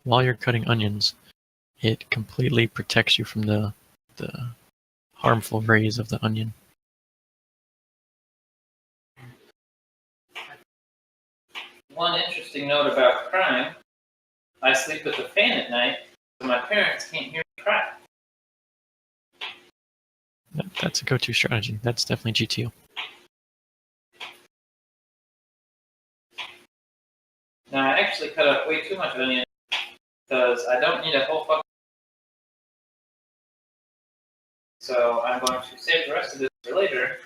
while you're cutting onions, it completely protects you from the harmful rays of the onion. One interesting note about crying, I sleep with the fan at night, so my parents can't hear me cry. That's a go-to strategy. That's definitely GTO. Now, I actually cut up way too much onion because I don't need a whole fucking. So I'm going to save the rest of this for later,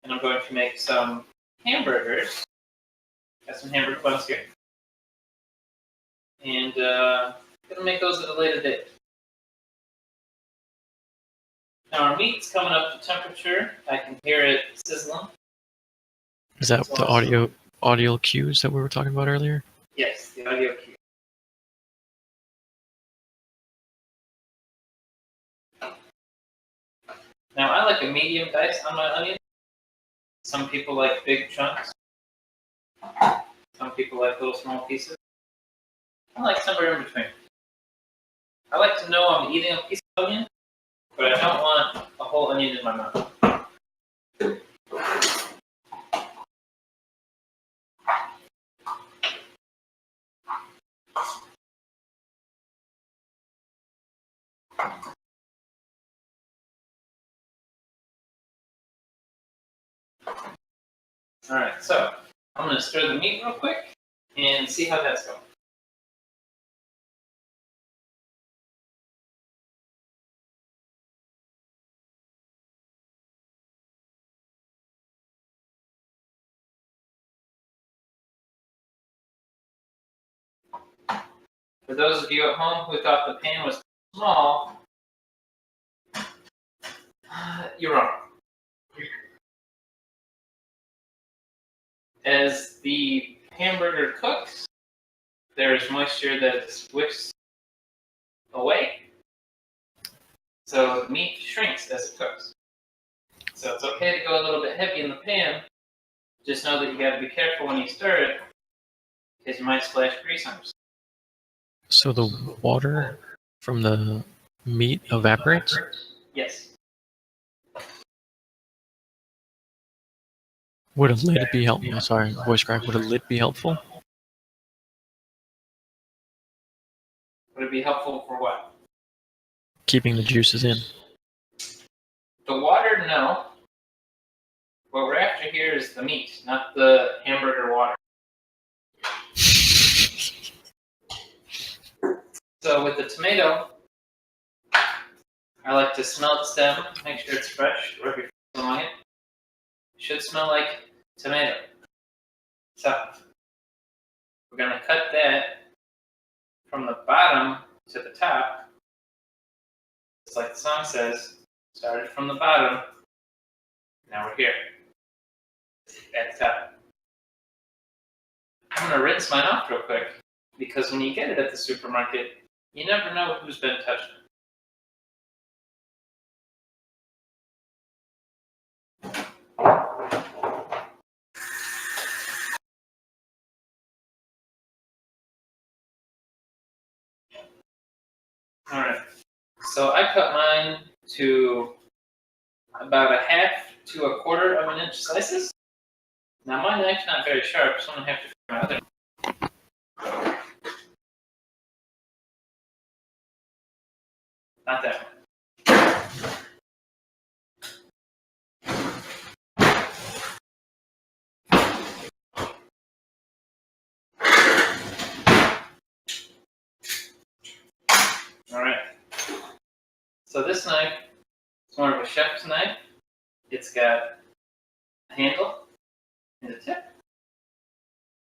and I'm going to make some hamburgers. Got some hamburger buns here, and gonna make those at a later date. Now our meat's coming up to temperature. I can hear it sizzling. Is that the audio cues that we were talking about earlier? Yes, the audio cue. Now I like a medium dice on my onions. Some people like big chunks. Some people like little small pieces. I like somewhere in between. I like to know I'm eating a piece of onion, but I don't want a whole onion in my mouth. Alright, so I'm going to stir the meat real quick and see how that's going. For those of you at home who thought the pan was small, you're wrong. As the hamburger cooks, there's moisture that wicks away, so the meat shrinks as it cooks. So it's okay to go a little bit heavy in the pan. Just know that you got to be careful when you stir it, because you might splash grease on yourself. So the water from the meat evaporates? Yes. Would a lid be helpful? Sorry, voice crack. Would a lid be helpful? Would it be helpful for what? Keeping the juices in. The water, no. What we're after here is the meat, not the hamburger water. So with the tomato, I like to smell the stem, make sure it's fresh, or if you're smelling it. It should smell like tomato. So we're going to cut that from the bottom to the top. Just like the song says, started from the bottom, now we're here, at the top. I'm going to rinse mine off real quick, because when you get it at the supermarket, you never know who's been touching it. Alright, so I cut mine to about a half to a quarter of an inch slices. Now my knife's not very sharp, so I'm going to have to figure my other. Not that one. Alright. So this knife is more of a chef's knife. It's got a handle and a tip.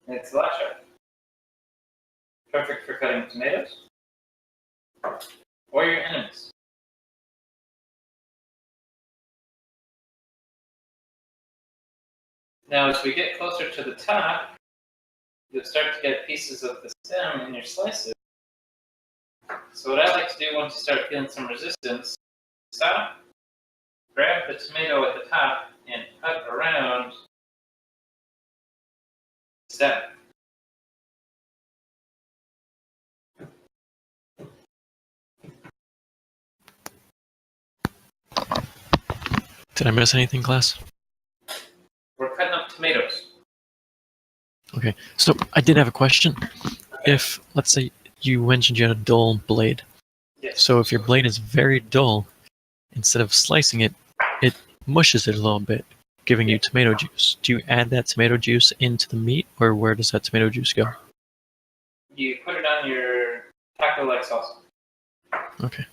And it's a lot sharp. Perfect for cutting tomatoes or your enemies. Now as we get closer to the top, you'll start to get pieces of the stem in your slices. So what I like to do once you start feeling some resistance, stop, grab the tomato at the top, and cut around the stem. Did I miss anything, class? We're cutting up tomatoes. Okay, so I did have a question. Okay. If, let's say, you mentioned you had a dull blade. Yes. So if your blade is very dull, instead of slicing it, it mushes it a little bit, giving you tomato juice. Do you add that tomato juice into the meat, or where does that tomato juice go? You put it on your taco-like sauce. Okay.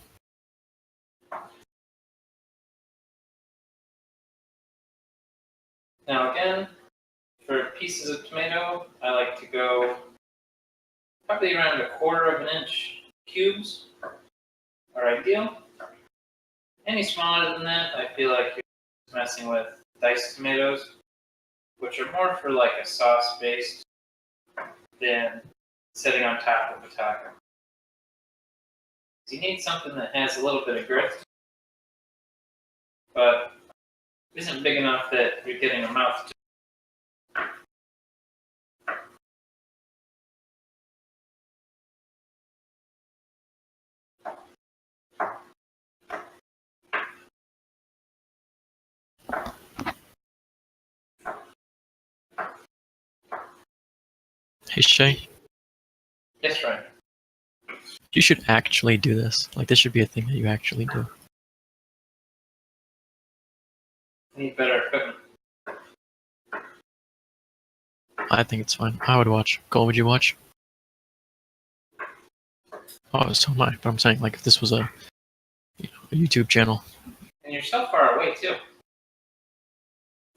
Now again, for pieces of tomato, I like to go probably around 1/4 inch cubes are ideal. Any smaller than that, I feel like you're messing with diced tomatoes, which are more for like a sauce based than sitting on top of a taco. So you need something that has a little bit of grit, but isn't big enough that you're getting a mouth to. Hey, Shae, Yes, right. you should actually do this. Like, this should be a thing that you actually do. Need better equipment. I think it's fine. I would watch. Cole, would you watch? Oh, so am I. But I'm saying, like, if this was a YouTube channel. And you're so far away too.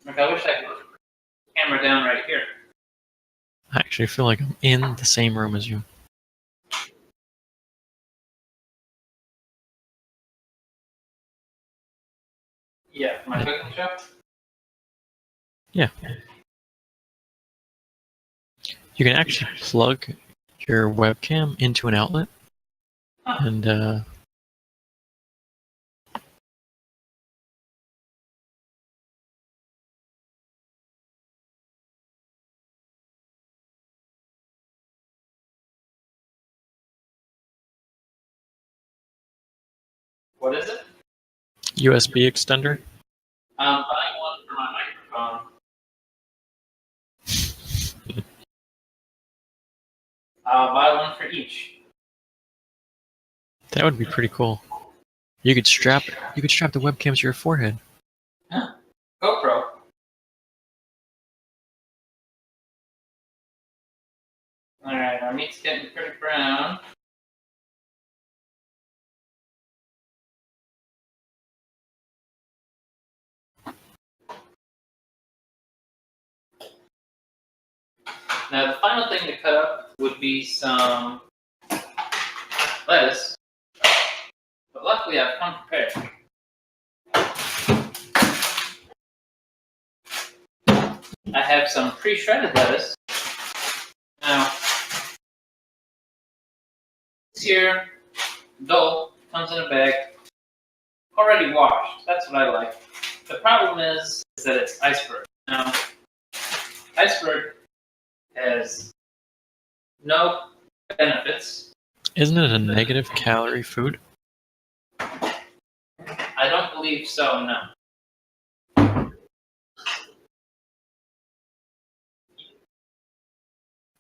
Like I wish I could put the camera down right here. I actually feel like I'm in the same room as you. Yeah, my cooking show. Yeah. You can actually plug your webcam into an outlet, and What is it? USB extender. I'm buying one for my microphone. I'll buy one for each. That would be pretty cool. You could strap the webcam to your forehead. Huh? GoPro. Alright, our meat's getting pretty brown. Now the final thing to cut up would be some lettuce. But luckily I've come prepared. I have some pre-shredded lettuce. Now, this here, dull, comes in a bag, already washed. That's what I like. The problem is that it's iceberg. Now, iceberg has no benefits. Isn't it a negative calorie food? I don't believe so, no.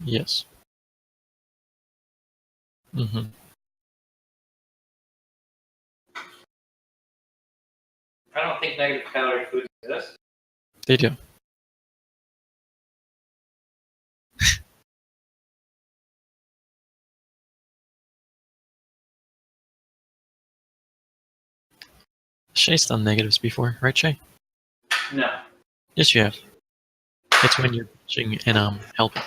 Yes. Mm-hmm. I don't think negative calorie foods exist. They do. Shae's done negatives before, right, Shae? No. Yes, you have. It's when you're teaching and helping.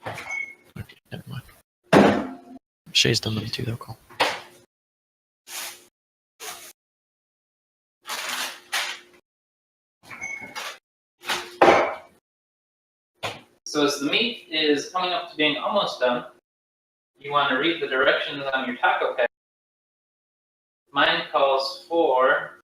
Okay, never mind. Shae's done them too, though, Cole. So as the meat is coming up to being almost done, you want to read the directions on your taco pack. Mine calls for